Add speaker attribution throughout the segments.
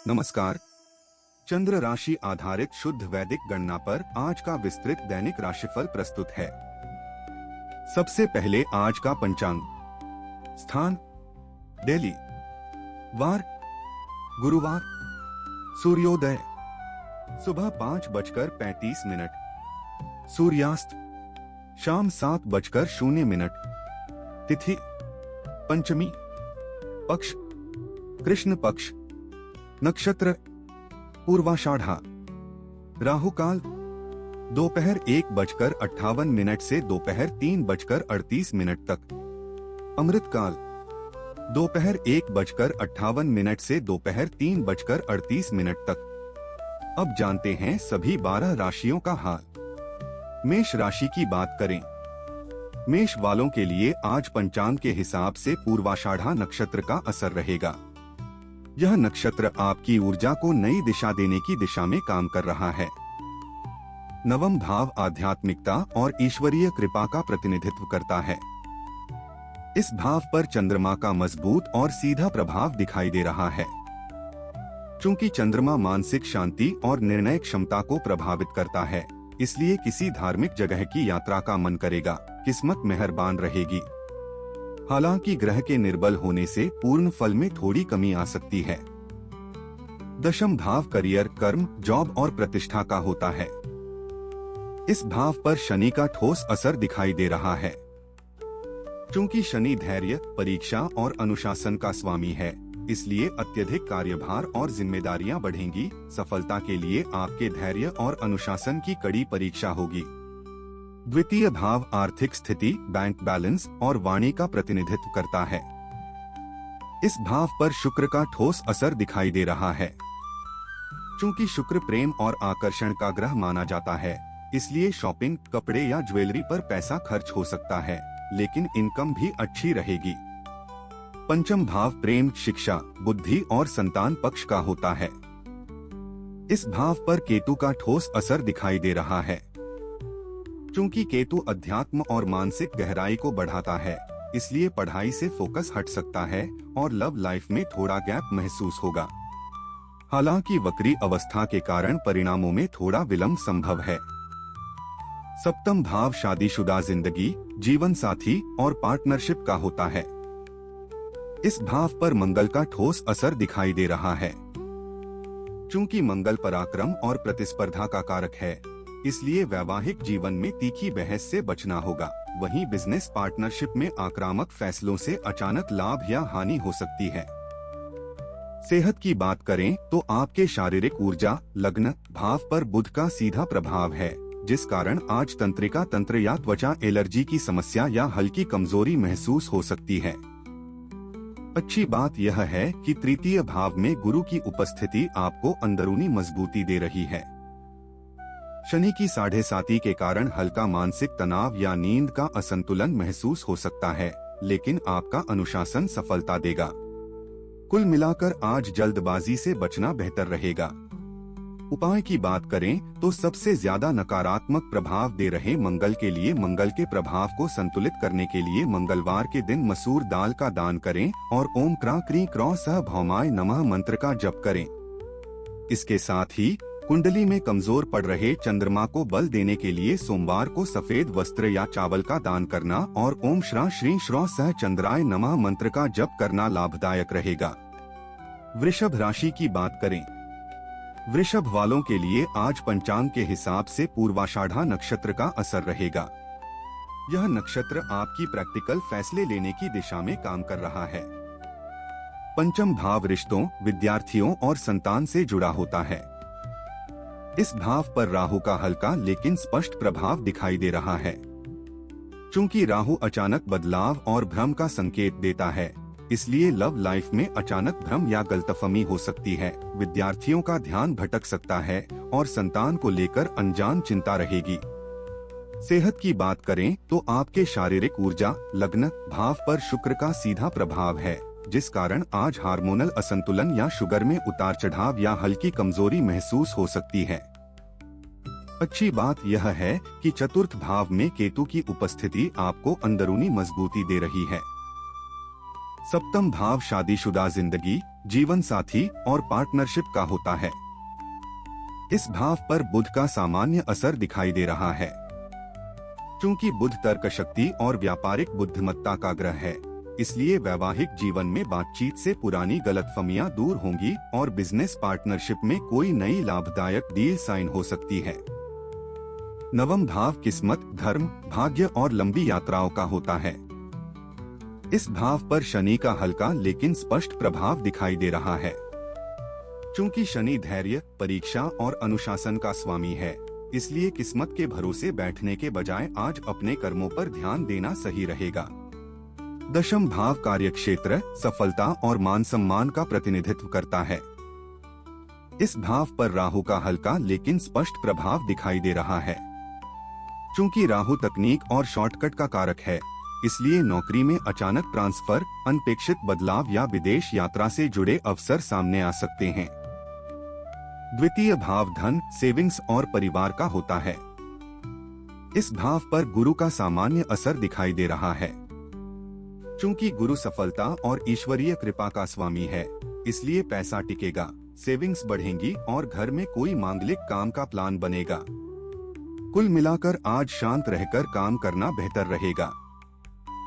Speaker 1: नमस्कार। चंद्र राशि आधारित शुद्ध वैदिक गणना पर आज का विस्तृत दैनिक राशिफल प्रस्तुत है। सबसे पहले आज का पंचांग। स्थान दिल्ली। वार गुरुवार। सूर्योदय सुबह 5:35। सूर्यास्त शाम 7:00। तिथि पंचमी। पक्ष कृष्ण पक्ष। नक्षत्र पूर्वाषाढ़ा। राहु काल दोपहर 1:58 से दोपहर 3:38 तक। अमृत काल दोपहर 1:58 से दोपहर 3:38 तक। अब जानते हैं सभी 12 राशियों का हाल। मेष राशि की बात करें। मेष वालों के लिए आज पंचांग के हिसाब से पूर्वाषाढ़ा नक्षत्र का असर रहेगा। यह नक्षत्र आपकी ऊर्जा को नई दिशा देने की दिशा में काम कर रहा है। नवम भाव आध्यात्मिकता और ईश्वरीय कृपा का प्रतिनिधित्व करता है। इस भाव पर चंद्रमा का मजबूत और सीधा प्रभाव दिखाई दे रहा है। चूंकि चंद्रमा मानसिक शांति और निर्णय क्षमता को प्रभावित करता है, इसलिए किसी धार्मिक जगह की यात्रा का मन करेगा। किस्मत मेहरबान रहेगी। हालांकि ग्रह के निर्बल होने से पूर्ण फल में थोड़ी कमी आ सकती है। दशम भाव करियर, कर्म, जॉब और प्रतिष्ठा का होता है। इस भाव पर शनि का ठोस असर दिखाई दे रहा है। चूंकि शनि धैर्य, परीक्षा और अनुशासन का स्वामी है, इसलिए अत्यधिक कार्यभार और जिम्मेदारियां बढ़ेंगी। सफलता के लिए आपके धैर्य और अनुशासन की कड़ी परीक्षा होगी। द्वितीय भाव आर्थिक स्थिति, बैंक बैलेंस और वाणी का प्रतिनिधित्व करता है। इस भाव पर शुक्र का ठोस असर दिखाई दे रहा है। चूंकि शुक्र प्रेम और आकर्षण का ग्रह माना जाता है, इसलिए शॉपिंग, कपड़े या ज्वेलरी पर पैसा खर्च हो सकता है, लेकिन इनकम भी अच्छी रहेगी। पंचम भाव प्रेम, शिक्षा, बुद्धि और संतान पक्ष का होता है। इस भाव पर केतु का ठोस असर दिखाई दे रहा है। चूंकि केतु अध्यात्म और मानसिक गहराई को बढ़ाता है, इसलिए पढ़ाई से फोकस हट सकता है और लव लाइफ में थोड़ा गैप महसूस होगा। हालांकि वक्री अवस्था के कारण परिणामों में थोड़ा विलंब संभव है। सप्तम भाव शादीशुदा जिंदगी, जीवन साथी और पार्टनरशिप का होता है। इस भाव पर मंगल का ठोस असर दिखाई दे रहा है। चूंकि मंगल पराक्रम और प्रतिस्पर्धा का कारक है, इसलिए वैवाहिक जीवन में तीखी बहस से बचना होगा। वहीं बिजनेस पार्टनरशिप में आक्रामक फैसलों से अचानक लाभ या हानि हो सकती है। सेहत की बात करें तो आपके शारीरिक ऊर्जा, लग्न भाव पर बुध का सीधा प्रभाव है, जिस कारण आज तंत्रिका तंत्र या त्वचा एलर्जी की समस्या या हल्की कमजोरी महसूस हो सकती है। अच्छी बात यह है कि तृतीय भाव में गुरु की उपस्थिति आपको अंदरूनी मजबूती दे रही है। शनि की 7.5 के कारण हल्का मानसिक तनाव या नींद का असंतुलन महसूस हो सकता है, लेकिन आपका अनुशासन सफलता देगा। कुल मिलाकर आज जल्दबाजी से बचना बेहतर रहेगा। उपाय की बात करें तो सबसे ज्यादा नकारात्मक प्रभाव दे रहे मंगल के लिए मंगल के प्रभाव को संतुलित करने के लिए मंगलवार के दिन मसूर दाल का दान करें और ओम क्रा क्री क्रौ सह भौमाय नमः मंत्र का जप करें। इसके साथ ही कुंडली में कमजोर पड़ रहे चंद्रमा को बल देने के लिए सोमवार को सफेद वस्त्र या चावल का दान करना और ओम श्रा श्री श्रौ सह चंद्राय नमः मंत्र का जप करना लाभदायक रहेगा। वृषभ राशि की बात करें। वृषभ वालों के लिए आज पंचांग के हिसाब से पूर्वाषाढ़ा नक्षत्र का असर रहेगा। यह नक्षत्र आपकी प्रैक्टिकल फैसले लेने की दिशा में काम कर रहा है। पंचम भाव रिश्तों, विद्यार्थियों और संतान से जुड़ा होता है। इस भाव पर राहु का हल्का लेकिन स्पष्ट प्रभाव दिखाई दे रहा है। चूंकि राहु अचानक बदलाव और भ्रम का संकेत देता है, इसलिए लव लाइफ में अचानक भ्रम या गलतफहमी हो सकती है। विद्यार्थियों का ध्यान भटक सकता है और संतान को लेकर अनजान चिंता रहेगी। सेहत की बात करें तो आपके शारीरिक ऊर्जा, लग्न भाव पर शुक्र का सीधा प्रभाव है, जिस कारण आज हार्मोनल असंतुलन या शुगर में उतार चढ़ाव या हल्की कमजोरी महसूस हो सकती है। अच्छी बात यह है कि चतुर्थ भाव में केतु की उपस्थिति आपको अंदरूनी मजबूती दे रही है। सप्तम भाव शादीशुदा जिंदगी, जीवन साथी और पार्टनरशिप का होता है। इस भाव पर बुध का सामान्य असर दिखाई दे रहा है। चूंकि बुध तर्क शक्ति और व्यापारिक बुद्धिमत्ता का ग्रह है, इसलिए वैवाहिक जीवन में बातचीत से पुरानी गलतफहमियां दूर होंगी और बिजनेस पार्टनरशिप में कोई नई लाभदायक डील साइन हो सकती है। नवम भाव किस्मत, धर्म, भाग्य और लंबी यात्राओं का होता है। इस भाव पर शनि का हल्का लेकिन स्पष्ट प्रभाव दिखाई दे रहा है। चूंकि शनि धैर्य, परीक्षा और अनुशासन का स्वामी है, इसलिए किस्मत के भरोसे बैठने के बजाय आज अपने कर्मों पर ध्यान देना सही रहेगा। दशम भाव कार्यक्षेत्र, सफलता और मान सम्मान का प्रतिनिधित्व करता है। इस भाव पर राहु का हल्का लेकिन स्पष्ट प्रभाव दिखाई दे रहा है। चूंकि राहु तकनीक और शॉर्टकट का कारक है, इसलिए नौकरी में अचानक ट्रांसफर, अनपेक्षित बदलाव या विदेश यात्रा से जुड़े अवसर सामने आ सकते हैं। द्वितीय भाव धन, सेविंग्स और परिवार का होता है। इस भाव पर गुरु का सामान्य असर दिखाई दे रहा है। चूंकि गुरु सफलता और ईश्वरीय कृपा का स्वामी है, इसलिए पैसा टिकेगा, सेविंग्स बढ़ेंगी और घर में कोई मांगलिक काम का प्लान बनेगा। कुल मिलाकर आज शांत रहकर काम करना बेहतर रहेगा।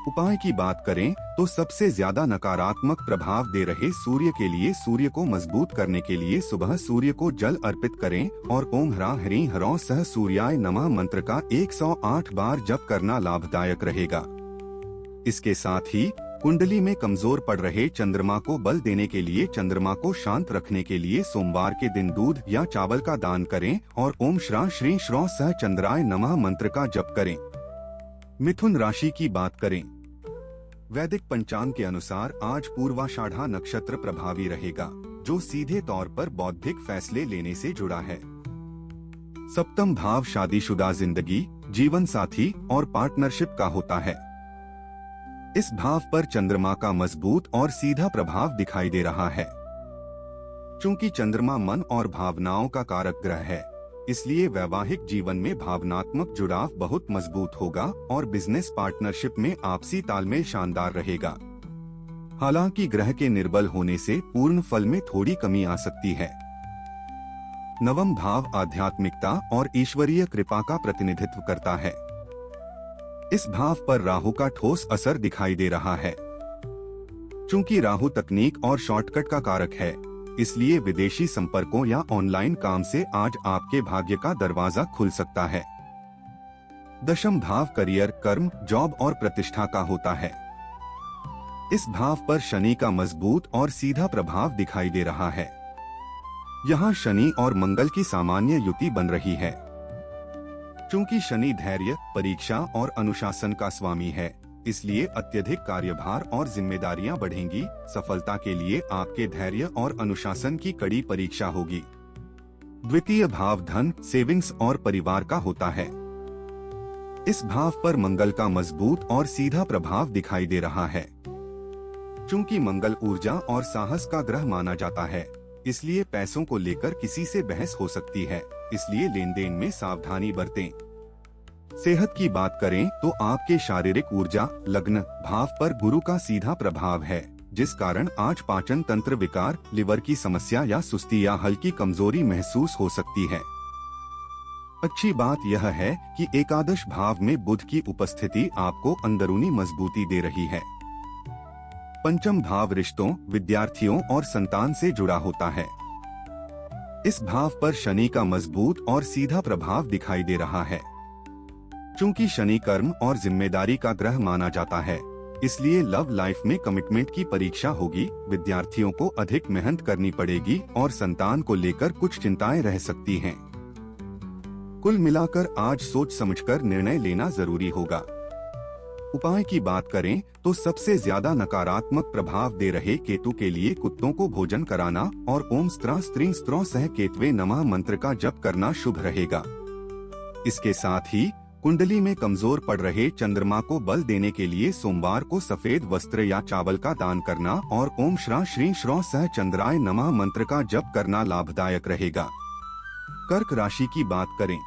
Speaker 1: उपाय की बात करें तो सबसे ज्यादा नकारात्मक प्रभाव दे रहे सूर्य के लिए सूर्य को मजबूत करने के लिए सुबह सूर्य को जल अर्पित करें और ओम ह्रां ह्रीं ह्रौं सह सूर्याय नमः मंत्र का 108 बार जप करना लाभदायक रहेगा। इसके साथ ही कुंडली में कमजोर पड़ रहे चंद्रमा को बल देने के लिए चंद्रमा को शांत रखने के लिए सोमवार के दिन दूध या चावल का दान करें और ओम श्रां श्रीं श्रौं सह चंद्राय नमः मंत्र का जप करें। मिथुन राशि की बात करें, वैदिक पंचांग के अनुसार आज पूर्वाषाढ़ा नक्षत्र प्रभावी रहेगा, जो सीधे तौर पर बौद्धिक फैसले लेने से जुड़ा है। सप्तम भाव शादीशुदा जिंदगी, जीवन साथी और पार्टनरशिप का होता है। इस भाव पर चंद्रमा का मजबूत और सीधा प्रभाव दिखाई दे रहा है। चूंकि चंद्रमा मन और भावनाओं का कारक ग्रह है, इसलिए वैवाहिक जीवन में भावनात्मक जुड़ाव बहुत मजबूत होगा और बिजनेस पार्टनरशिप में आपसी तालमेल शानदार रहेगा। हालांकि ग्रह के निर्बल होने से पूर्ण फल में थोड़ी कमी आ सकती है। नवम भाव आध्यात्मिकता और ईश्वरीय कृपा का प्रतिनिधित्व करता है। इस भाव पर राहु का ठोस असर दिखाई दे रहा है। चूंकि राहु तकनीक और शॉर्टकट का कारक है, इसलिए विदेशी संपर्कों या ऑनलाइन काम से आज आपके भाग्य का दरवाजा खुल सकता है। दशम भाव करियर, कर्म, जॉब और प्रतिष्ठा का होता है। इस भाव पर शनि का मजबूत और सीधा प्रभाव दिखाई दे रहा है। यहाँ शनि और मंगल की सामान्य युति बन रही है। चूंकि शनि धैर्य, परीक्षा और अनुशासन का स्वामी है, इसलिए अत्यधिक कार्यभार और जिम्मेदारियां बढ़ेंगी। सफलता के लिए आपके धैर्य और अनुशासन की कड़ी परीक्षा होगी। द्वितीय भाव धन, सेविंग्स और परिवार का होता है। इस भाव पर मंगल का मजबूत और सीधा प्रभाव दिखाई दे रहा है। चूंकि मंगल ऊर्जा और साहस का ग्रह माना जाता है, इसलिए पैसों को लेकर किसी से बहस हो सकती है, इसलिए लेन देन में सावधानी बरतें। सेहत की बात करें तो आपके शारीरिक ऊर्जा, लग्न भाव पर गुरु का सीधा प्रभाव है, जिस कारण आज पाचन तंत्र विकार, लिवर की समस्या या सुस्ती या हल्की कमजोरी महसूस हो सकती है। अच्छी बात यह है कि एकादश भाव में बुध की उपस्थिति आपको अंदरूनी मजबूती दे रही है। पंचम भाव रिश्तों, विद्यार्थियों और संतान से जुड़ा होता है। इस भाव पर शनि का मजबूत और सीधा प्रभाव दिखाई दे रहा है। चूंकि शनि कर्म और जिम्मेदारी का ग्रह माना जाता है, इसलिए लव लाइफ में कमिटमेंट की परीक्षा होगी। विद्यार्थियों को अधिक मेहनत करनी पड़ेगी और संतान को लेकर कुछ चिंताएं रह सकती हैं। कुल मिलाकर आज सोच समझकर निर्णय लेना जरूरी होगा। उपाय की बात करें तो सबसे ज्यादा नकारात्मक प्रभाव दे रहे केतु के लिए कुत्तों को भोजन कराना और ओम स्त्रां स्त्रीं स्त्रों सह केतवे नमः मंत्र का जप करना शुभ रहेगा। इसके साथ ही कुंडली में कमजोर पड़ रहे चंद्रमा को बल देने के लिए सोमवार को सफेद वस्त्र या चावल का दान करना और ओम श्रां श्रीं श्रौं सह चंद्राय नमः मंत्र का जप करना लाभदायक रहेगा। कर्क राशि की बात करें,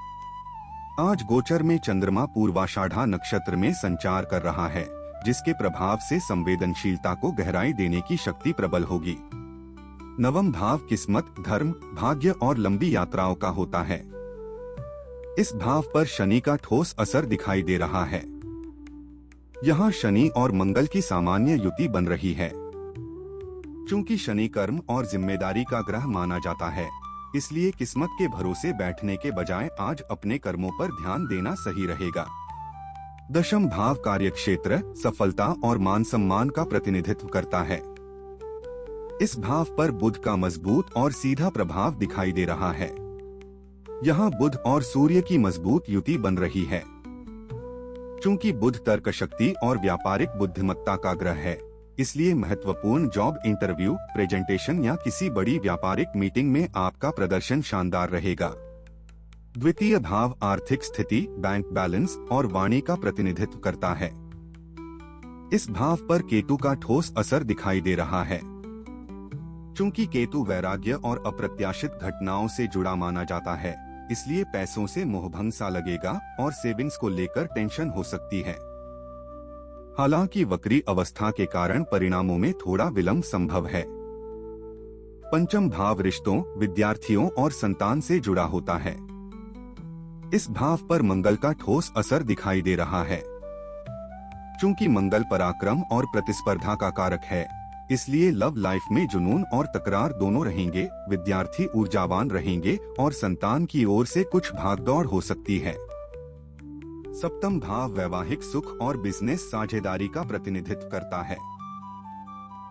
Speaker 1: आज गोचर में चंद्रमा पूर्वाषाढ़ा नक्षत्र में संचार कर रहा है, जिसके प्रभाव से संवेदनशीलता को गहराई देने की शक्ति प्रबल होगी। नवम भाव किस्मत, धर्म, भाग्य और लंबी यात्राओं का होता है। इस भाव पर शनि का ठोस असर दिखाई दे रहा है। यहाँ शनि और मंगल की सामान्य युति बन रही है। चूंकि शनि कर्म और जिम्मेदारी का ग्रह माना जाता है, इसलिए किस्मत के भरोसे बैठने के बजाय आज अपने कर्मों पर ध्यान देना सही रहेगा। दशम भाव कार्यक्षेत्र, सफलता और मान सम्मान का प्रतिनिधित्व करता है। इस भाव पर बुध का मजबूत और सीधा प्रभाव दिखाई दे रहा है। यहाँ बुध और सूर्य की मजबूत युति बन रही है। चूंकि बुध तर्क शक्ति और व्यापारिक बुद्धिमत्ता का ग्रह है, इसलिए महत्वपूर्ण जॉब इंटरव्यू, प्रेजेंटेशन या किसी बड़ी व्यापारिक मीटिंग में आपका प्रदर्शन शानदार रहेगा। द्वितीय भाव आर्थिक स्थिति, बैंक बैलेंस और वाणी का प्रतिनिधित्व करता है। इस भाव पर केतु का ठोस असर दिखाई दे रहा है। चूंकि केतु वैराग्य और अप्रत्याशित घटनाओं से जुड़ा माना जाता है, इसलिए पैसों से मोहभंग सा लगेगा और सेविंग्स को लेकर टेंशन हो सकती है। हालांकि वक्री अवस्था के कारण परिणामों में थोड़ा विलंब संभव है। पंचम भाव रिश्तों, विद्यार्थियों और संतान से जुड़ा होता है। इस भाव पर मंगल का ठोस असर दिखाई दे रहा है। चूंकि मंगल पराक्रम और प्रतिस्पर्धा का कारक है, इसलिए लव लाइफ में जुनून और तकरार दोनों रहेंगे। विद्यार्थी ऊर्जावान रहेंगे और संतान की ओर से कुछ भागदौड़ हो सकती है। सप्तम भाव वैवाहिक सुख और बिजनेस साझेदारी का प्रतिनिधित्व करता है।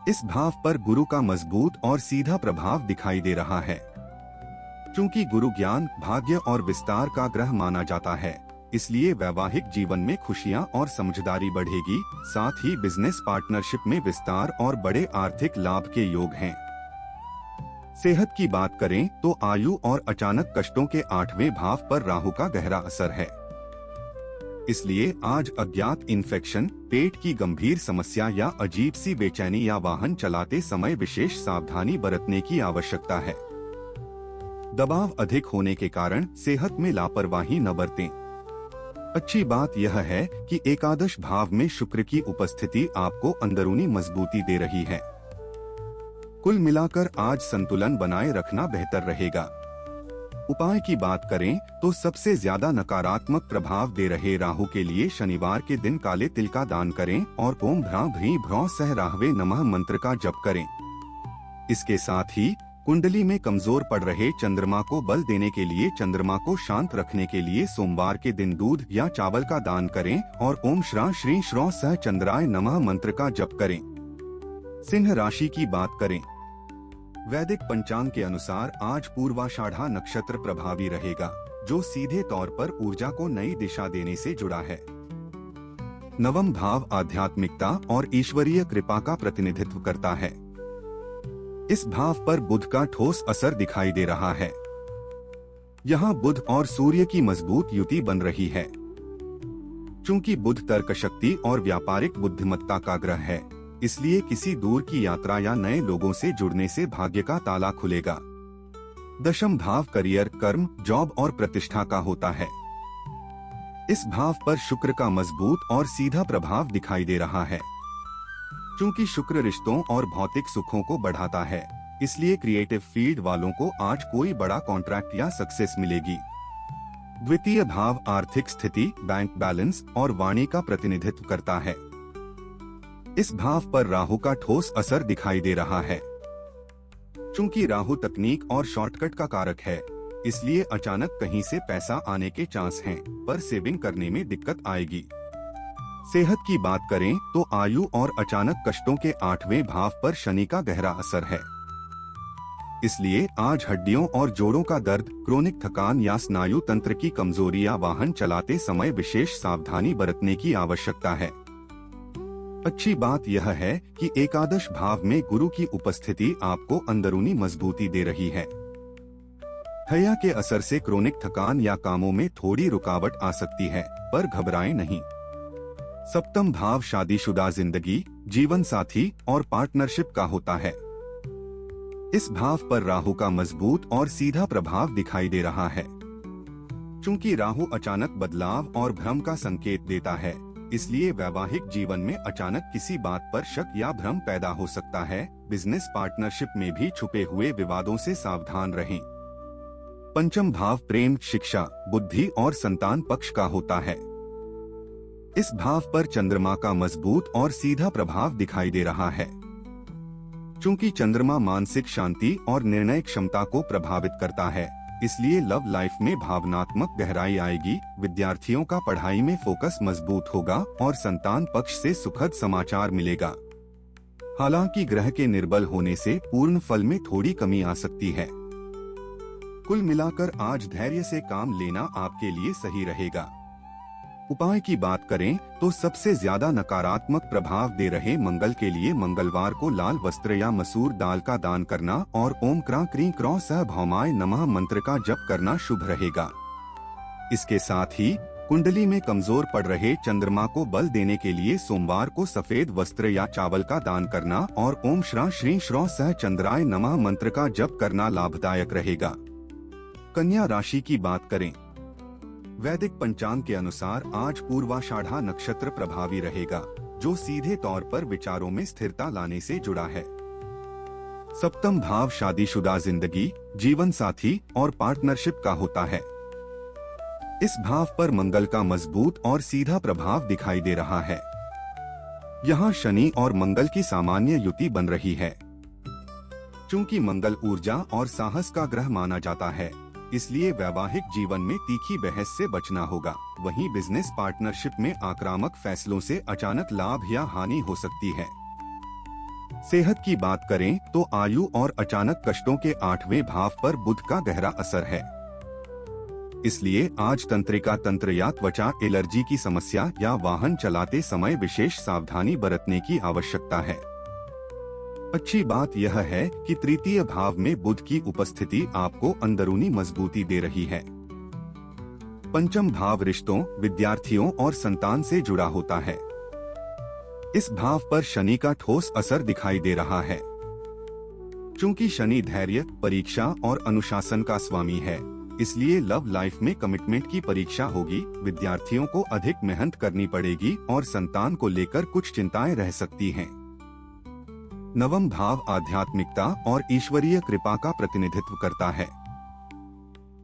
Speaker 1: इस भाव पर गुरु का मजबूत और सीधा प्रभाव दिखाई दे रहा है। चूंकि गुरु ज्ञान, भाग्य और विस्तार का ग्रह माना जाता है, इसलिए वैवाहिक जीवन में खुशियां और समझदारी बढ़ेगी। साथ ही बिजनेस पार्टनरशिप में विस्तार और बड़े आर्थिक लाभ के योग हैं। सेहत की बात करें तो आयु और अचानक कष्टों के 8वें भाव पर राहु का गहरा असर है। इसलिए आज अज्ञात इन्फेक्शन, पेट की गंभीर समस्या या अजीब सी बेचैनी या वाहन चलाते समय विशेष सावधानी बरतने की आवश्यकता है। दबाव अधिक होने के कारण सेहत में लापरवाही न बरतें। अच्छी बात यह है कि एकादश भाव में शुक्र की उपस्थिति आपको अंदरूनी मजबूती दे रही है। कुल मिलाकर आज संतुलन बनाए रखना बेहतर रहेगा। उपाय की बात करें तो सबसे ज्यादा नकारात्मक प्रभाव दे रहे राहु के लिए शनिवार के दिन काले तिल का दान करें और ओम भ्रां भ्रीं भ्रौं सह राहवे नमः मंत्र का जप करें। इसके साथ ही कुंडली में कमजोर पड़ रहे चंद्रमा को बल देने के लिए चंद्रमा को शांत रखने के लिए सोमवार के दिन दूध या चावल का दान करें और ओम श्रा श्री श्रौ सह चंद्राय नमः मंत्र का जप करें। सिंह राशि की बात करें, वैदिक पंचांग के अनुसार आज पूर्वाषाढ़ा नक्षत्र प्रभावी रहेगा, जो सीधे तौर पर ऊर्जा को नई दिशा देने से जुड़ा है। नवम भाव आध्यात्मिकता और ईश्वरीय कृपा का प्रतिनिधित्व करता है। इस भाव पर बुध का ठोस असर दिखाई दे रहा है। यहाँ बुध और सूर्य की मजबूत युति बन रही है। चूंकि बुध तर्क शक्ति और व्यापारिक बुद्धिमत्ता का ग्रह है, इसलिए किसी दूर की यात्रा या नए लोगों से जुड़ने से भाग्य का ताला खुलेगा। दशम भाव करियर, कर्म, जॉब और प्रतिष्ठा का होता है। इस भाव पर शुक्र का मजबूत और सीधा प्रभाव दिखाई दे रहा है। चूंकि शुक्र रिश्तों और भौतिक सुखों को बढ़ाता है, इसलिए क्रिएटिव फील्ड वालों को आज कोई बड़ा कॉन्ट्रैक्ट या सक्सेस मिलेगी। द्वितीय भाव आर्थिक स्थिति, बैंक बैलेंस और वाणी का प्रतिनिधित्व करता है। इस भाव पर राहु का ठोस असर दिखाई दे रहा है। चूंकि राहु तकनीक और शॉर्टकट का कारक है, इसलिए अचानक कहीं से पैसा आने के चांस हैं, पर सेविंग करने में दिक्कत आएगी। सेहत की बात करें तो आयु और अचानक कष्टों के 8वें भाव पर शनि का गहरा असर है। इसलिए आज हड्डियों और जोड़ों का दर्द, क्रोनिक थकान या स्नायु तंत्र की कमजोरी या वाहन चलाते समय विशेष सावधानी बरतने की आवश्यकता है। अच्छी बात यह है कि एकादश भाव में गुरु की उपस्थिति आपको अंदरूनी मजबूती दे रही है। हया के असर से क्रोनिक थकान या कामों में थोड़ी रुकावट आ सकती है, पर घबराएं नहीं। सप्तम भाव शादीशुदा जिंदगी, जीवन साथी और पार्टनरशिप का होता है। इस भाव पर राहु का मजबूत और सीधा प्रभाव दिखाई दे रहा है। चूंकि राहु अचानक बदलाव और भ्रम का संकेत देता है, इसलिए वैवाहिक जीवन में अचानक किसी बात पर शक या भ्रम पैदा हो सकता है। बिजनेस पार्टनरशिप में भी छुपे हुए विवादों से सावधान रहें। पंचम भाव प्रेम, शिक्षा, बुद्धि और संतान पक्ष का होता है। इस भाव पर चंद्रमा का मजबूत और सीधा प्रभाव दिखाई दे रहा है। चूंकि चंद्रमा मानसिक शांति और निर्णय क्षमता को प्रभावित करता है, इसलिए लव लाइफ में भावनात्मक गहराई आएगी। विद्यार्थियों का पढ़ाई में फोकस मजबूत होगा और संतान पक्ष से सुखद समाचार मिलेगा। हालांकि ग्रह के निर्बल होने से पूर्ण फल में थोड़ी कमी आ सकती है। कुल मिलाकर आज धैर्य से काम लेना आपके लिए सही रहेगा। उपाय की बात करें तो सबसे ज्यादा नकारात्मक प्रभाव दे रहे मंगल के लिए मंगलवार को लाल वस्त्र या मसूर दाल का दान करना और ओम क्रां क्रीं क्रौं सह भौमाय नमः मंत्र का जप करना शुभ रहेगा। इसके साथ ही कुंडली में कमजोर पड़ रहे चंद्रमा को बल देने के लिए सोमवार को सफेद वस्त्र या चावल का दान करना और ओम श्रां श्रीं श्रौं सह चंद्राय नमः मंत्र का जप करना लाभदायक रहेगा। कन्या राशि की बात करें, वैदिक पंचांग के अनुसार आज पूर्वाषाढ़ा नक्षत्र प्रभावी रहेगा, जो सीधे तौर पर विचारों में स्थिरता लाने से जुड़ा है। सप्तम भाव शादीशुदा जिंदगी, जीवन साथी और पार्टनरशिप का होता है। इस भाव पर मंगल का मजबूत और सीधा प्रभाव दिखाई दे रहा है। यहाँ शनि और मंगल की सामान्य युति बन रही है। चूंकि मंगल ऊर्जा और साहस का ग्रह माना जाता है, इसलिए वैवाहिक जीवन में तीखी बहस से बचना होगा। वहीं बिजनेस पार्टनरशिप में आक्रामक फैसलों से अचानक लाभ या हानि हो सकती है। सेहत की बात करें तो आयु और अचानक कष्टों के 8वें भाव पर बुध का गहरा असर है। इसलिए आज तंत्रिका तंत्र या त्वचा एलर्जी की समस्या या वाहन चलाते समय विशेष सावधानी बरतने की आवश्यकता है। अच्छी बात यह है कि तृतीय भाव में बुध की उपस्थिति आपको अंदरूनी मजबूती दे रही है। पंचम भाव रिश्तों, विद्यार्थियों और संतान से जुड़ा होता है। इस भाव पर शनि का ठोस असर दिखाई दे रहा है। चूंकि शनि धैर्य, परीक्षा और अनुशासन का स्वामी है, इसलिए लव लाइफ में कमिटमेंट की परीक्षा होगी। विद्यार्थियों को अधिक मेहनत करनी पड़ेगी और संतान को लेकर कुछ चिंताएं रह सकती हैं। नवम भाव आध्यात्मिकता और ईश्वरीय कृपा का प्रतिनिधित्व करता है।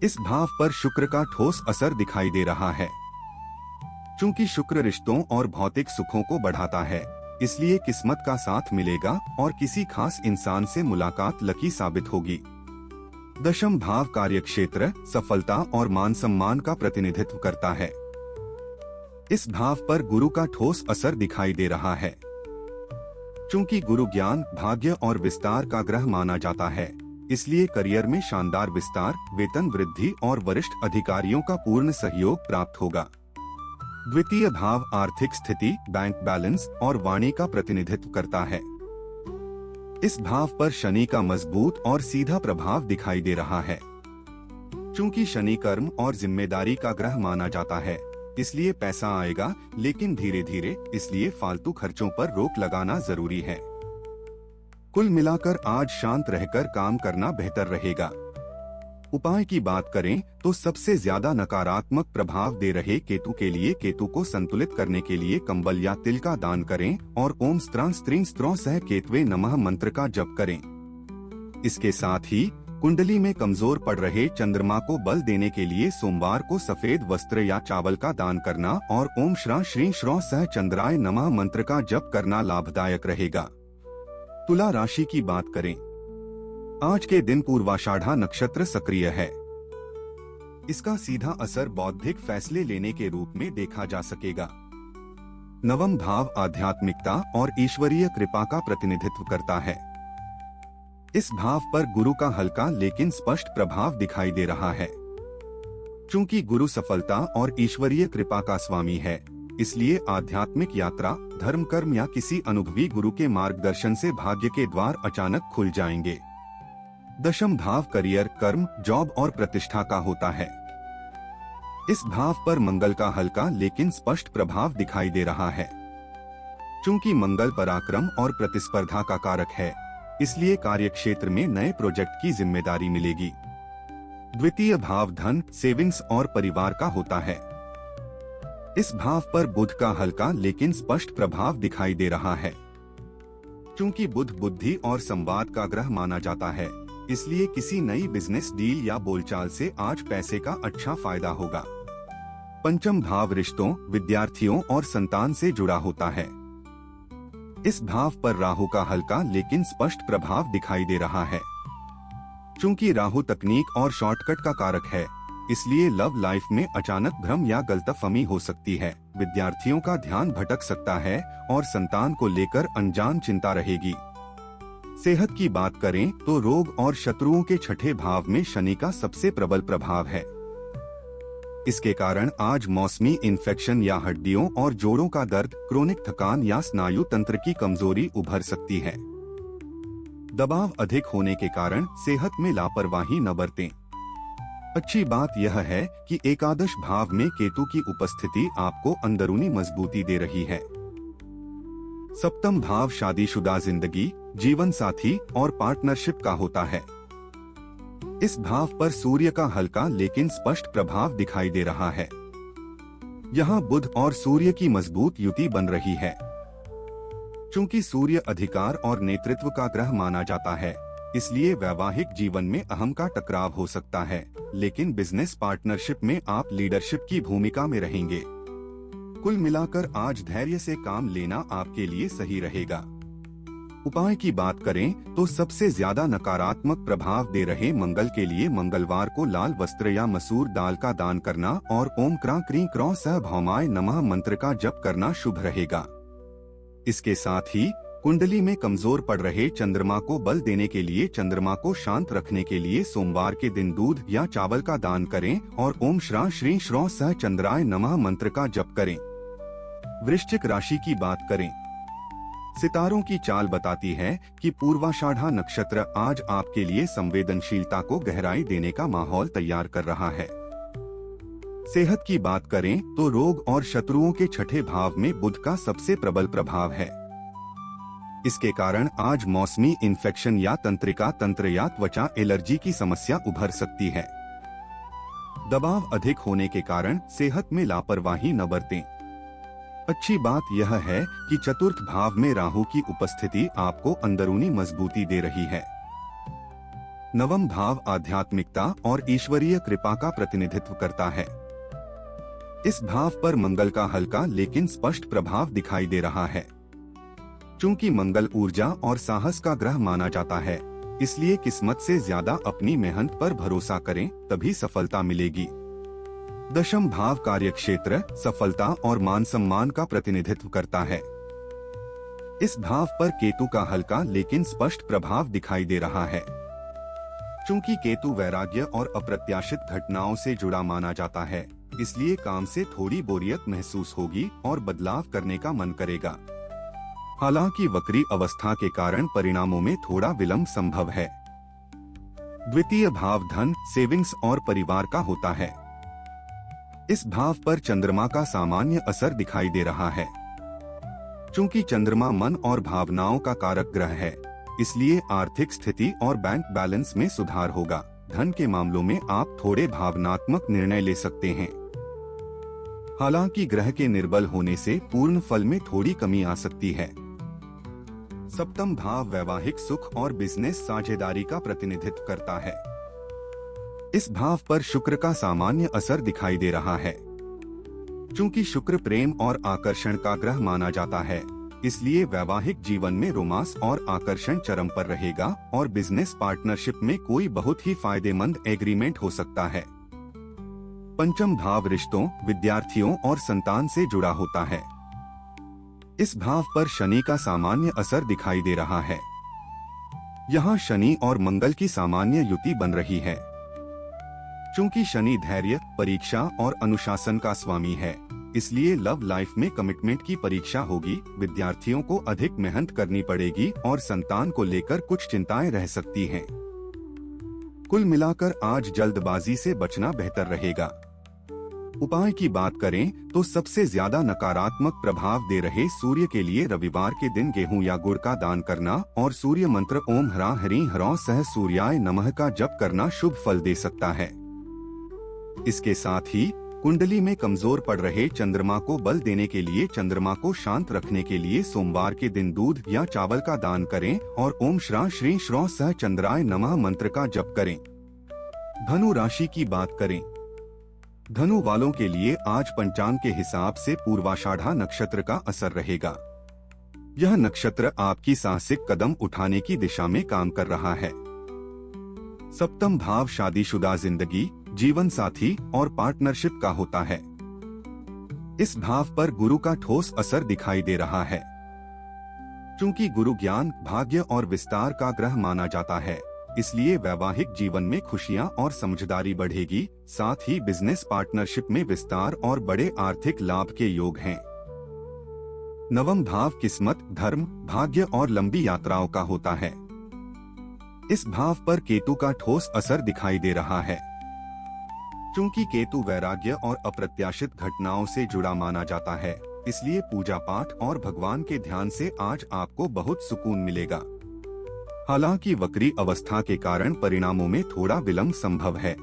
Speaker 1: इस भाव पर शुक्र का ठोस असर दिखाई दे रहा है। चूंकि शुक्र रिश्तों और भौतिक सुखों को बढ़ाता है, इसलिए किस्मत का साथ मिलेगा और किसी खास इंसान से मुलाकात लकी साबित होगी। दशम भाव कार्यक्षेत्र, सफलता और मान सम्मान का प्रतिनिधित्व करता है। इस भाव पर गुरु का ठोस असर दिखाई दे रहा है। चूंकि गुरु ज्ञान, भाग्य और विस्तार का ग्रह माना जाता है, इसलिए करियर में शानदार विस्तार, वेतन वृद्धि और वरिष्ठ अधिकारियों का पूर्ण सहयोग प्राप्त होगा। द्वितीय भाव आर्थिक स्थिति, बैंक बैलेंस और वाणी का प्रतिनिधित्व करता है। इस भाव पर शनि का मजबूत और सीधा प्रभाव दिखाई दे रहा है। चूंकि शनि कर्म और जिम्मेदारी का ग्रह माना जाता है, इसलिए पैसा आएगा, लेकिन धीरे धीरे, इसलिए फालतू खर्चों पर रोक लगाना जरूरी है। कुल मिलाकर आज शांत रहकर काम करना बेहतर रहेगा। उपाय की बात करें तो सबसे ज्यादा नकारात्मक प्रभाव दे रहे केतु के लिए केतु को संतुलित करने के लिए कंबल या तिल का दान करें और ओम स्त्रां स्त्रीं स्त्रौं सह केतवे नमः मंत्र का जप करें। इसके साथ ही कुंडली में कमजोर पड़ रहे चंद्रमा को बल देने के लिए सोमवार को सफेद वस्त्र या चावल का दान करना और ओम श्रां श्रीं श्रौं सह चंद्राय नमः मंत्र का जप करना लाभदायक रहेगा। तुला राशि की बात करें, आज के दिन पूर्वाषाढ़ा नक्षत्र सक्रिय है। इसका सीधा असर बौद्धिक फैसले लेने के रूप में देखा जा सकेगा। नवम भाव आध्यात्मिकता और ईश्वरीय कृपा का प्रतिनिधित्व करता है। इस भाव पर गुरु का हल्का लेकिन स्पष्ट प्रभाव दिखाई दे रहा है। चूंकि गुरु सफलता और ईश्वरीय कृपा का स्वामी है, इसलिए आध्यात्मिक यात्रा, धर्म कर्म या किसी अनुभवी गुरु के मार्गदर्शन से भाग्य के द्वार अचानक खुल जाएंगे। दशम भाव करियर, कर्म, जॉब और प्रतिष्ठा का होता है। इस भाव पर मंगल का हल्का लेकिन स्पष्ट प्रभाव दिखाई दे रहा है। चूंकि मंगल पराक्रम और प्रतिस्पर्धा का कारक है, इसलिए कार्यक्षेत्र में नए प्रोजेक्ट की जिम्मेदारी मिलेगी। द्वितीय भाव धन, सेविंग्स और परिवार का होता है। इस भाव पर बुध का हल्का लेकिन स्पष्ट प्रभाव दिखाई दे रहा है। चूंकि बुध बुद्धि और संवाद का ग्रह माना जाता है, इसलिए किसी नई बिजनेस डील या बोलचाल से आज पैसे का अच्छा फायदा होगा। पंचम भाव रिश्तों, विद्यार्थियों और संतान से जुड़ा होता है। इस भाव पर राहु का हल्का लेकिन स्पष्ट प्रभाव दिखाई दे रहा है। चूंकि राहु तकनीक और शॉर्टकट का कारक है, इसलिए लव लाइफ में अचानक भ्रम या गलतफहमी हो सकती है। विद्यार्थियों का ध्यान भटक सकता है और संतान को लेकर अनजान चिंता रहेगी। सेहत की बात करें तो रोग और शत्रुओं के छठे भाव में शनि का सबसे प्रबल प्रभाव है। इसके कारण आज मौसमी इन्फेक्शन या हड्डियों और जोड़ों का दर्द, क्रोनिक थकान या स्नायु तंत्र की कमजोरी उभर सकती है। दबाव अधिक होने के कारण सेहत में लापरवाही न बरतें। अच्छी बात यह है कि एकादश भाव में केतु की उपस्थिति आपको अंदरूनी मजबूती दे रही है। सप्तम भाव शादीशुदा जिंदगी, जीवन साथी और पार्टनरशिप का होता है। इस भाव पर सूर्य का हल्का लेकिन स्पष्ट प्रभाव दिखाई दे रहा है। यहाँ बुध और सूर्य की मजबूत युति बन रही है। चूंकि सूर्य अधिकार और नेतृत्व का ग्रह माना जाता है, इसलिए वैवाहिक जीवन में अहम का टकराव हो सकता है, लेकिन बिजनेस पार्टनरशिप में आप लीडरशिप की भूमिका में रहेंगे। कुल मिलाकर आज धैर्य से काम लेना आपके लिए सही रहेगा। उपाय की बात करें तो सबसे ज्यादा नकारात्मक प्रभाव दे रहे मंगल के लिए मंगलवार को लाल वस्त्र या मसूर दाल का दान करना और ओम क्रां क्रीं क्रौं सह भौमाय नमः मंत्र का जप करना शुभ रहेगा। इसके साथ ही कुंडली में कमजोर पड़ रहे चंद्रमा को बल देने के लिए चंद्रमा को शांत रखने के लिए सोमवार के दिन दूध या चावल का दान करें और ओम श्रां श्रीं श्रौं सह चंद्राय नमः मंत्र का जप करें। वृश्चिक राशि की बात करें, सितारों की चाल बताती है कि पूर्वाषाढ़ा नक्षत्र आज आपके लिए संवेदनशीलता को गहराई देने का माहौल तैयार कर रहा है। सेहत की बात करें तो रोग और शत्रुओं के छठे भाव में बुध का सबसे प्रबल प्रभाव है। इसके कारण आज मौसमी इन्फेक्शन या तंत्रिका तंत्र या त्वचा एलर्जी की समस्या उभर सकती है। दबाव अधिक होने के कारण सेहत में लापरवाही न बरतें। अच्छी बात यह है कि चतुर्थ भाव में राहु की उपस्थिति आपको अंदरूनी मजबूती दे रही है। नवम भाव आध्यात्मिकता और ईश्वरीय कृपा का प्रतिनिधित्व करता है। इस भाव पर मंगल का हल्का लेकिन स्पष्ट प्रभाव दिखाई दे रहा है। चूंकि मंगल ऊर्जा और साहस का ग्रह माना जाता है, इसलिए किस्मत से ज्यादा अपनी मेहनत पर भरोसा करें, तभी सफलता मिलेगी। दशम भाव कार्यक्षेत्र, सफलता और मान सम्मान का प्रतिनिधित्व करता है। इस भाव पर केतु का हल्का लेकिन स्पष्ट प्रभाव दिखाई दे रहा है। चूंकि केतु वैराग्य और अप्रत्याशित घटनाओं से जुड़ा माना जाता है, इसलिए काम से थोड़ी बोरियत महसूस होगी और बदलाव करने का मन करेगा। हालांकि वक्री अवस्था के कारण परिणामों में थोड़ा विलंब संभव है। द्वितीय भाव धन, सेविंग्स और परिवार का होता है। इस भाव पर चंद्रमा का सामान्य असर दिखाई दे रहा है। चूंकि चंद्रमा मन और भावनाओं का कारक ग्रह है, इसलिए आर्थिक स्थिति और बैंक बैलेंस में सुधार होगा। धन के मामलों में आप थोड़े भावनात्मक निर्णय ले सकते हैं। हालांकि ग्रह के निर्बल होने से पूर्ण फल में थोड़ी कमी आ सकती है। सप्तम भाव वैवाहिक सुख और बिजनेस साझेदारी का प्रतिनिधित्व करता है। इस भाव पर शुक्र का सामान्य असर दिखाई दे रहा है। चूंकि शुक्र प्रेम और आकर्षण का ग्रह माना जाता है, इसलिए वैवाहिक जीवन में रोमांस और आकर्षण चरम पर रहेगा और बिजनेस पार्टनरशिप में कोई बहुत ही फायदेमंद एग्रीमेंट हो सकता है। पंचम भाव रिश्तों, विद्यार्थियों और संतान से जुड़ा होता है। इस भाव पर शनि का सामान्य असर दिखाई दे रहा है। यहाँ शनि और मंगल की सामान्य युति बन रही है। चूंकि शनि धैर्य, परीक्षा और अनुशासन का स्वामी है, इसलिए लव लाइफ में कमिटमेंट की परीक्षा होगी। विद्यार्थियों को अधिक मेहनत करनी पड़ेगी और संतान को लेकर कुछ चिंताएं रह सकती हैं। कुल मिलाकर आज जल्दबाजी से बचना बेहतर रहेगा। उपाय की बात करें तो सबसे ज्यादा नकारात्मक प्रभाव दे रहे सूर्य के लिए रविवार के दिन गेहूं या गुड़ का दान करना और सूर्य मंत्र ओम ह्रां ह्रीं ह्रौं सह सूर्याय नमः का जप करना शुभ फल दे सकता है। इसके साथ ही कुंडली में कमजोर पड़ रहे चंद्रमा को बल देने के लिए, चंद्रमा को शांत रखने के लिए सोमवार के दिन दूध या चावल का दान करें और ओम श्रा श्री श्रौ सह चंद्राय नमः मंत्र का जप करें। धनु राशि की बात करें। धनु वालों के लिए आज पंचांग के हिसाब से पूर्वाषाढ़ा नक्षत्र का असर रहेगा। यह नक्षत्र आपकी साहसिक कदम उठाने की दिशा में काम कर रहा है। सप्तम भाव शादीशुदा जिंदगी, जीवन साथी और पार्टनरशिप का होता है। इस भाव पर गुरु का ठोस असर दिखाई दे रहा है। चूंकि गुरु ज्ञान, भाग्य और विस्तार का ग्रह माना जाता है, इसलिए वैवाहिक जीवन में खुशियां और समझदारी बढ़ेगी। साथ ही बिजनेस पार्टनरशिप में विस्तार और बड़े आर्थिक लाभ के योग हैं। नवम भाव किस्मत, धर्म, भाग्य और लंबी यात्राओं का होता है। इस भाव पर केतु का ठोस असर दिखाई दे रहा है। चूंकि केतु वैराग्य और अप्रत्याशित घटनाओं से जुड़ा माना जाता है, इसलिए पूजा पाठ और भगवान के ध्यान से आज आपको बहुत सुकून मिलेगा। हालांकि वक्री अवस्था के कारण परिणामों में थोड़ा विलंब संभव है।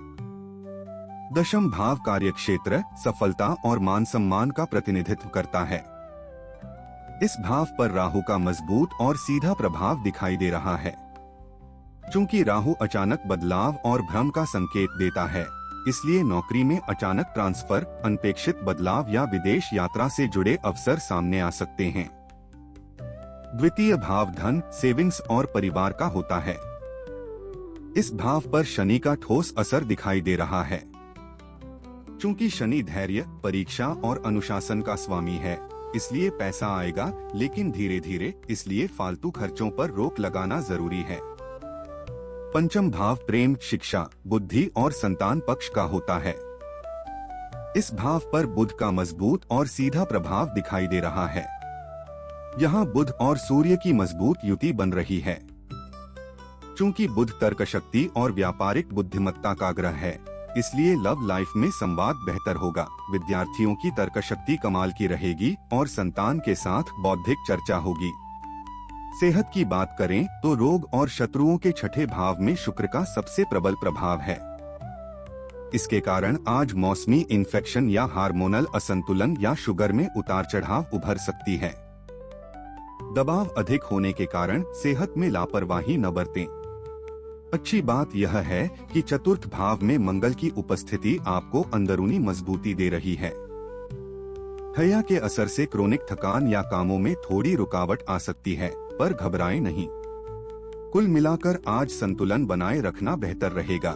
Speaker 1: दशम भाव कार्यक्षेत्र, सफलता और मान सम्मान का प्रतिनिधित्व करता है। इस भाव पर राहु का मजबूत और सीधा प्रभाव दिखाई दे रहा है। चूंकि राहु अचानक बदलाव और भ्रम का संकेत देता है, इसलिए नौकरी में अचानक ट्रांसफर, अनपेक्षित बदलाव या विदेश यात्रा से जुड़े अवसर सामने आ सकते हैं। द्वितीय भाव धन, सेविंग्स और परिवार का होता है। इस भाव पर शनि का ठोस असर दिखाई दे रहा है। चूंकि शनि धैर्य, परीक्षा और अनुशासन का स्वामी है, इसलिए पैसा आएगा, लेकिन धीरे धीरे, इसलिए फालतू खर्चों पर रोक लगाना जरूरी है। पंचम भाव प्रेम, शिक्षा, बुद्धि और संतान पक्ष का होता है। इस भाव पर बुध का मजबूत और सीधा प्रभाव दिखाई दे रहा है। यहाँ बुध और सूर्य की मजबूत युति बन रही है। चूंकि बुध तर्क शक्ति और व्यापारिक बुद्धिमत्ता का ग्रह है, इसलिए लव लाइफ में संवाद बेहतर होगा। विद्यार्थियों की तर्क शक्ति कमाल की रहेगी और संतान के साथ बौद्धिक चर्चा होगी। सेहत की बात करें तो रोग और शत्रुओं के छठे भाव में शुक्र का सबसे प्रबल प्रभाव है। इसके कारण आज मौसमी इन्फेक्शन या हार्मोनल असंतुलन या शुगर में उतार चढ़ाव उभर सकती है। दबाव अधिक होने के कारण सेहत में लापरवाही न बरतें। अच्छी बात यह है कि चतुर्थ भाव में मंगल की उपस्थिति आपको अंदरूनी मजबूती दे रही है। हया के असर से क्रोनिक थकान या कामों में थोड़ी रुकावट आ सकती है, पर घबराएं नहीं। कुल मिलाकर आज संतुलन बनाए रखना बेहतर रहेगा।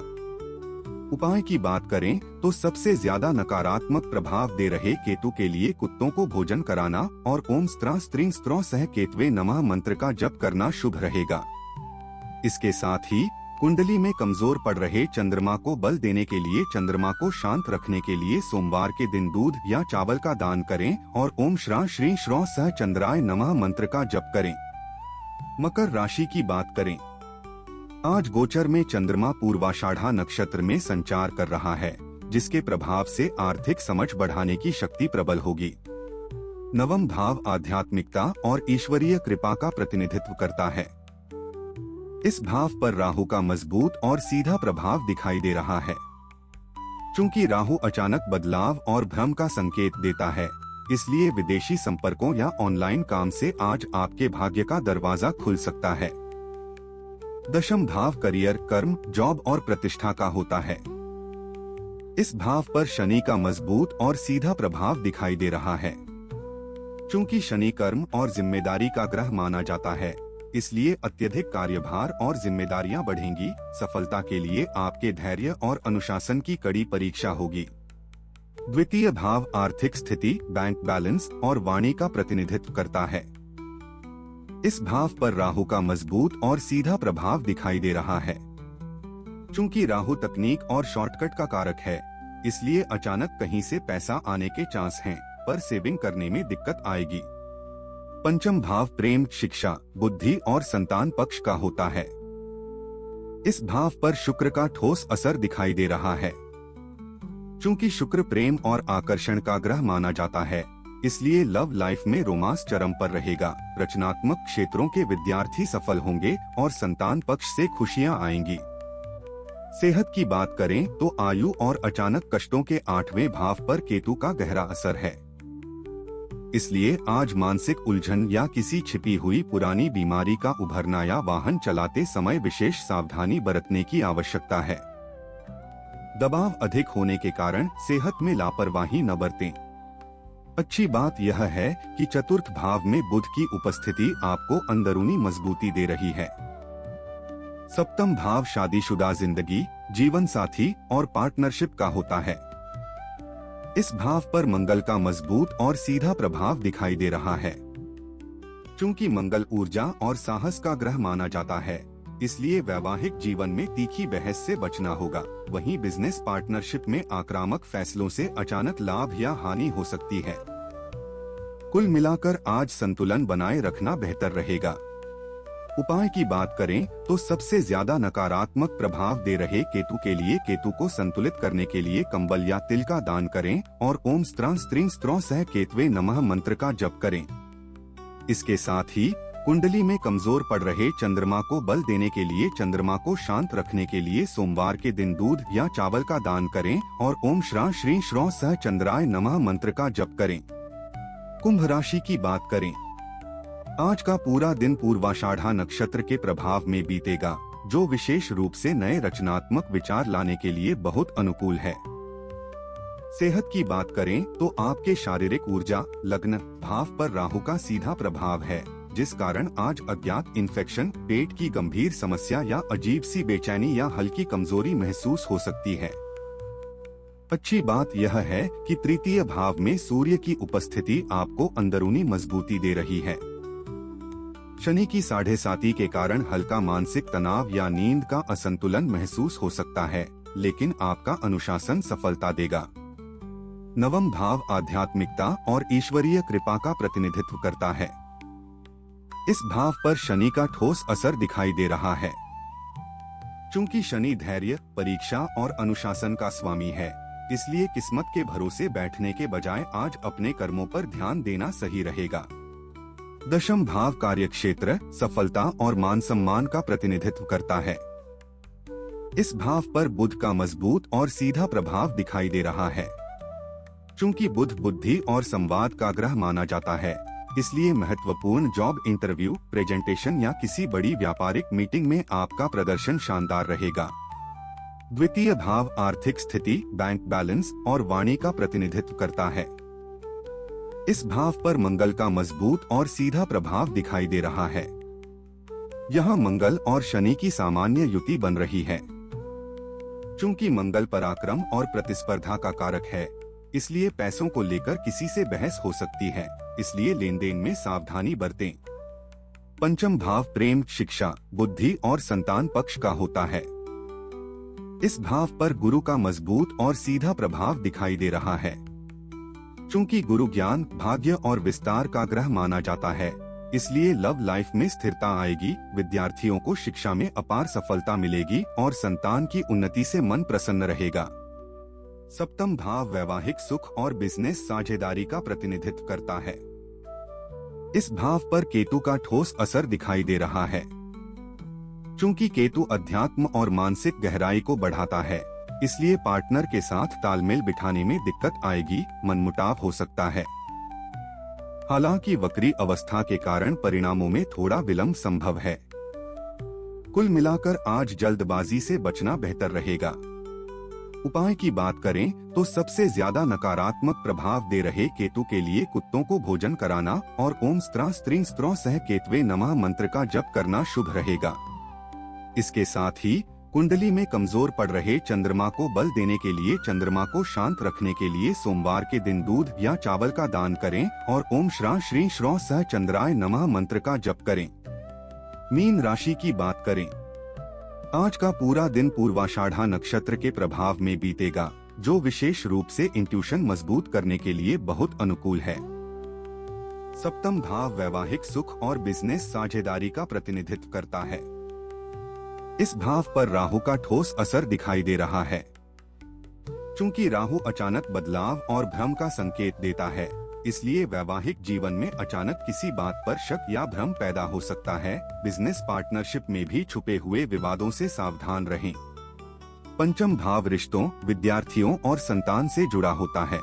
Speaker 1: उपाय की बात करें तो सबसे ज्यादा नकारात्मक प्रभाव दे रहे केतु के लिए कुत्तों को भोजन कराना और ओम स्त्रा स्त्रीं स्त्रो सह केतवे नमः मंत्र का जप करना शुभ रहेगा। इसके साथ ही कुंडली में कमजोर पड़ रहे चंद्रमा को बल देने के लिए, चंद्रमा को शांत रखने के लिए सोमवार के दिन दूध या चावल का दान करें और ओम श्रा श्री श्रौ सह चंद्राय नमः मंत्र का जप करें। मकर राशि की बात करें। आज गोचर में चंद्रमा पूर्वाषाढ़ा नक्षत्र में संचार कर रहा है, जिसके प्रभाव से आर्थिक समझ बढ़ाने की शक्ति प्रबल होगी। नवम भाव आध्यात्मिकता और ईश्वरीय कृपा का प्रतिनिधित्व करता है। इस भाव पर राहु का मजबूत और सीधा प्रभाव दिखाई दे रहा है। चूंकि राहु अचानक बदलाव और भ्रम का संकेत देता है, इसलिए विदेशी संपर्कों या ऑनलाइन काम से आज आपके भाग्य का दरवाजा खुल सकता है। दशम भाव करियर, कर्म, जॉब और प्रतिष्ठा का होता है। इस भाव पर शनि का मजबूत और सीधा प्रभाव दिखाई दे रहा है। चूंकि शनि कर्म और जिम्मेदारी का ग्रह माना जाता है, इसलिए अत्यधिक कार्यभार और जिम्मेदारियां बढ़ेंगी। सफलता के लिए आपके धैर्य और अनुशासन की कड़ी परीक्षा होगी। द्वितीय भाव आर्थिक स्थिति, बैंक बैलेंस और वाणी का प्रतिनिधित्व करता है। इस भाव पर राहु का मजबूत और सीधा प्रभाव दिखाई दे रहा है। चूंकि राहु तकनीक और शॉर्टकट का कारक है, इसलिए अचानक कहीं से पैसा आने के चांस हैं, पर सेविंग करने में दिक्कत आएगी। पंचम भाव प्रेम, शिक्षा, बुद्धि और संतान पक्ष का होता है। इस भाव पर शुक्र का ठोस असर दिखाई दे रहा है। चूंकि शुक्र प्रेम और आकर्षण का ग्रह माना जाता है, इसलिए लव लाइफ में रोमांस चरम पर रहेगा। रचनात्मक क्षेत्रों के विद्यार्थी सफल होंगे और संतान पक्ष से खुशियां आएंगी। सेहत की बात करें तो आयु और अचानक कष्टों के 8वें भाव पर केतु का गहरा असर है। इसलिए आज मानसिक उलझन या किसी छिपी हुई पुरानी बीमारी का उभरना या वाहन चलाते समय विशेष सावधानी बरतने की आवश्यकता है। दबाव अधिक होने के कारण सेहत में लापरवाही न बरतें। अच्छी बात यह है कि चतुर्थ भाव में बुध की उपस्थिति आपको अंदरूनी मजबूती दे रही है। सप्तम भाव शादीशुदा जिंदगी, जीवन साथी और पार्टनरशिप का होता है। इस भाव पर मंगल का मजबूत और सीधा प्रभाव दिखाई दे रहा है। चूंकि मंगल ऊर्जा और साहस का ग्रह माना जाता है, इसलिए वैवाहिक जीवन में तीखी बहस से बचना होगा। वहीं बिजनेस पार्टनरशिप में आक्रामक फैसलों से अचानक लाभ या हानि हो सकती है। कुल मिलाकर आज संतुलन बनाए रखना बेहतर रहेगा। उपाय की बात करें तो सबसे ज्यादा नकारात्मक प्रभाव दे रहे केतु के लिए केतु को संतुलित करने के लिए कंबल या तिल का दान करें और ओम स्त्रां स्त्रीं स्त्रों सह केतवे नमः मंत्र का जप करें। इसके साथ ही कुंडली में कमजोर पड़ रहे चंद्रमा को बल देने के लिए चंद्रमा को शांत रखने के लिए सोमवार के दिन दूध या चावल का दान करें और ओम श्रां श्रीं श्रों सह चंद्राय नमः मंत्र का जप करें। कुंभ राशि की बात करें, आज का पूरा दिन पूर्वाषाढ़ा नक्षत्र के प्रभाव में बीतेगा, जो विशेष रूप से नए रचनात्मक विचार लाने के लिए बहुत अनुकूल है। सेहत की बात करें तो आपके शारीरिक ऊर्जा लग्न भाव पर राहु का सीधा प्रभाव है, जिस कारण आज अज्ञात इन्फेक्शन, पेट की गंभीर समस्या या अजीब सी बेचैनी या हल्की कमजोरी महसूस हो सकती है। अच्छी बात यह है कि तृतीय भाव में सूर्य की उपस्थिति आपको अंदरूनी मजबूती दे रही है। शनि की 7.5 के कारण हल्का मानसिक तनाव या नींद का असंतुलन महसूस हो सकता है, लेकिन आपका अनुशासन सफलता देगा। नवम भाव आध्यात्मिकता और ईश्वरीय कृपा का प्रतिनिधित्व करता है। इस भाव पर शनि का ठोस असर दिखाई दे रहा है। चूंकि शनि धैर्य, परीक्षा और अनुशासन का स्वामी है, इसलिए किस्मत के भरोसे बैठने के बजाय आज अपने कर्मों पर ध्यान देना सही रहेगा। दशम भाव कार्यक्षेत्र, सफलता और मान सम्मान का प्रतिनिधित्व करता है। इस भाव पर बुध का मजबूत और सीधा प्रभाव दिखाई दे रहा है। चूंकि बुध बुद्धि और संवाद का ग्रह माना जाता है, इसलिए महत्वपूर्ण जॉब इंटरव्यू, प्रेजेंटेशन या किसी बड़ी व्यापारिक मीटिंग में आपका प्रदर्शन शानदार रहेगा। द्वितीय भाव आर्थिक स्थिति, बैंक बैलेंस और वाणी का प्रतिनिधित्व करता है। इस भाव पर मंगल का मजबूत और सीधा प्रभाव दिखाई दे रहा है। यहाँ मंगल और शनि की सामान्य युति बन रही है। चूंकि मंगल पराक्रम और प्रतिस्पर्धा का कारक है, इसलिए पैसों को लेकर किसी से बहस हो सकती है, इसलिए लेन देन में सावधानी बरतें। पंचम भाव प्रेम, शिक्षा, बुद्धि और संतान पक्ष का होता है। इस भाव पर गुरु का मजबूत और सीधा प्रभाव दिखाई दे रहा है। चूंकि गुरु ज्ञान, भाग्य और विस्तार का ग्रह माना जाता है, इसलिए लव लाइफ में स्थिरता आएगी, विद्यार्थियों को शिक्षा में अपार सफलता मिलेगी और संतान की उन्नति से मन प्रसन्न रहेगा। सप्तम भाव वैवाहिक सुख और बिजनेस साझेदारी का प्रतिनिधित्व करता है। इस भाव पर केतु का ठोस असर दिखाई दे रहा है। चूंकि केतु अध्यात्म और मानसिक गहराई को बढ़ाता है, इसलिए पार्टनर के साथ तालमेल बिठाने में दिक्कत आएगी, मनमुटाव हो सकता है। हालांकि वक्री अवस्था के कारण परिणामों में थोड़ा विलंब संभव है। कुल मिलाकर आज जल्दबाजी से बचना बेहतर रहेगा। उपाय की बात करें तो सबसे ज्यादा नकारात्मक प्रभाव दे रहे केतु के लिए कुत्तों को भोजन कराना और ओम स्त्रां स्त्रीं स्त्रों सह केतवे नमः मंत्र का जप करना शुभ रहेगा। इसके साथ ही कुंडली में कमजोर पड़ रहे चंद्रमा को बल देने के लिए चंद्रमा को शांत रखने के लिए सोमवार के दिन दूध या चावल का दान करें और ओम श्रां श्रीं श्रों सह चंद्राय नमः मंत्र का जप करें। मीन राशि की बात करें, आज का पूरा दिन पूर्वाषाढ़ा नक्षत्र के प्रभाव में बीतेगा, जो विशेष रूप से इंट्यूशन मजबूत करने के लिए बहुत अनुकूल है। सप्तम भाव वैवाहिक सुख और बिजनेस साझेदारी का प्रतिनिधित्व करता है। इस भाव पर राहु का ठोस असर दिखाई दे रहा है। चूंकि राहु अचानक बदलाव और भ्रम का संकेत देता है, इसलिए वैवाहिक जीवन में अचानक किसी बात पर शक या भ्रम पैदा हो सकता है। बिजनेस पार्टनरशिप में भी छुपे हुए विवादों से सावधान रहें। पंचम भाव रिश्तों, विद्यार्थियों और संतान से जुड़ा होता है।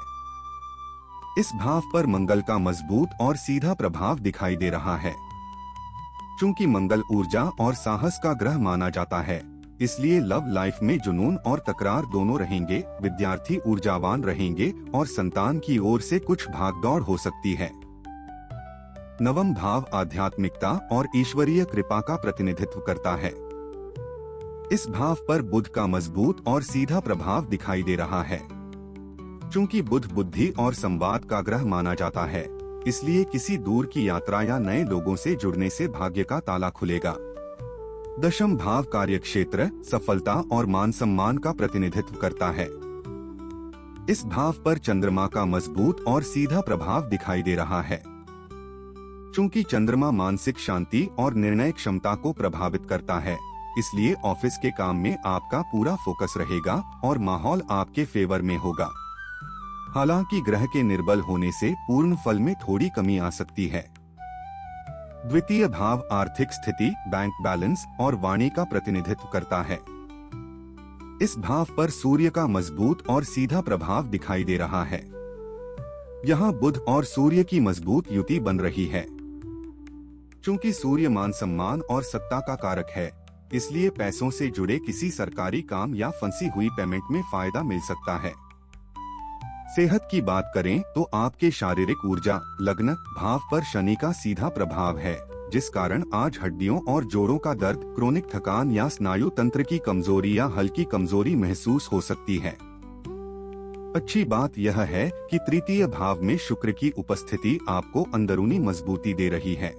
Speaker 1: इस भाव पर मंगल का मजबूत और सीधा प्रभाव दिखाई दे रहा है। चूंकि मंगल ऊर्जा और साहस का ग्रह माना जाता है, इसलिए लव लाइफ में जुनून और तकरार दोनों रहेंगे। विद्यार्थी ऊर्जावान रहेंगे और संतान की ओर से कुछ भागदौड़ हो सकती है। नवम भाव आध्यात्मिकता और ईश्वरीय कृपा का प्रतिनिधित्व करता है। इस भाव पर बुध का मजबूत और सीधा प्रभाव दिखाई दे रहा है। चूंकि बुध बुद्धि और संवाद का ग्रह माना जाता है, इसलिए किसी दूर की यात्रा या नए लोगों से जुड़ने से भाग्य का ताला खुलेगा। दशम भाव कार्यक्षेत्र, सफलता और मान सम्मान का प्रतिनिधित्व करता है। इस भाव पर चंद्रमा का मजबूत और सीधा प्रभाव दिखाई दे रहा है। चूंकि चंद्रमा मानसिक शांति और निर्णय क्षमता को प्रभावित करता है, इसलिए ऑफिस के काम में आपका पूरा फोकस रहेगा और माहौल आपके फेवर में होगा। हालांकि ग्रह के निर्बल होने से पूर्ण फल में थोड़ी कमी आ सकती है। द्वितीय भाव आर्थिक स्थिति, बैंक बैलेंस और वाणी का प्रतिनिधित्व करता है। इस भाव पर सूर्य का मजबूत और सीधा प्रभाव दिखाई दे रहा है। यहाँ बुध और सूर्य की मजबूत युति बन रही है। चूंकि सूर्य मान सम्मान और सत्ता का कारक है, इसलिए पैसों से जुड़े किसी सरकारी काम या फंसी हुई पेमेंट में फायदा मिल सकता है। सेहत की बात करें तो आपके शारीरिक ऊर्जा लग्न भाव पर शनि का सीधा प्रभाव है, जिस कारण आज हड्डियों और जोड़ों का दर्द, क्रोनिक थकान या स्नायु तंत्र की कमजोरी या हल्की कमजोरी महसूस हो सकती है। अच्छी बात यह है कि तृतीय भाव में शुक्र की उपस्थिति आपको अंदरूनी मजबूती दे रही है।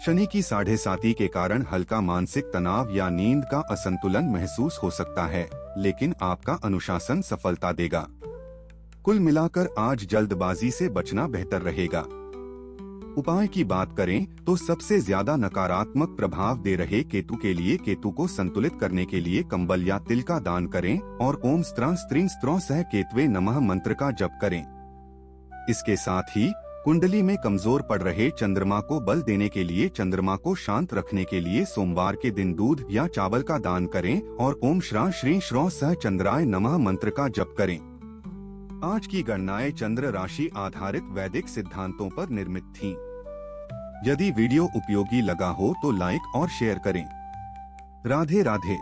Speaker 1: शनि की 7.5 के कारण हल्का मानसिक तनाव या नींद का असंतुलन महसूस हो सकता है, लेकिन आपका अनुशासन सफलता देगा। कुल मिलाकर आज जल्दबाजी से बचना बेहतर रहेगा। उपाय की बात करें तो सबसे ज्यादा नकारात्मक प्रभाव दे रहे केतु के लिए केतु को संतुलित करने के लिए कंबल या तिल का दान करें और ओम स्त्रां स्त्रीं स्त्रों सह केतवे नमः मंत्र का जप करें। इसके साथ ही कुंडली में कमजोर पड़ रहे चंद्रमा को बल देने के लिए चंद्रमा को शांत रखने के लिए सोमवार के दिन दूध या चावल का दान करें और ओम श्रां श्रीं श्रों सह चंद्राय नमः मंत्र का जप करें। आज की गणनाएं चंद्र राशि आधारित वैदिक सिद्धांतों पर निर्मित थीं। यदि वीडियो उपयोगी लगा हो तो लाइक और शेयर करें। राधे राधे।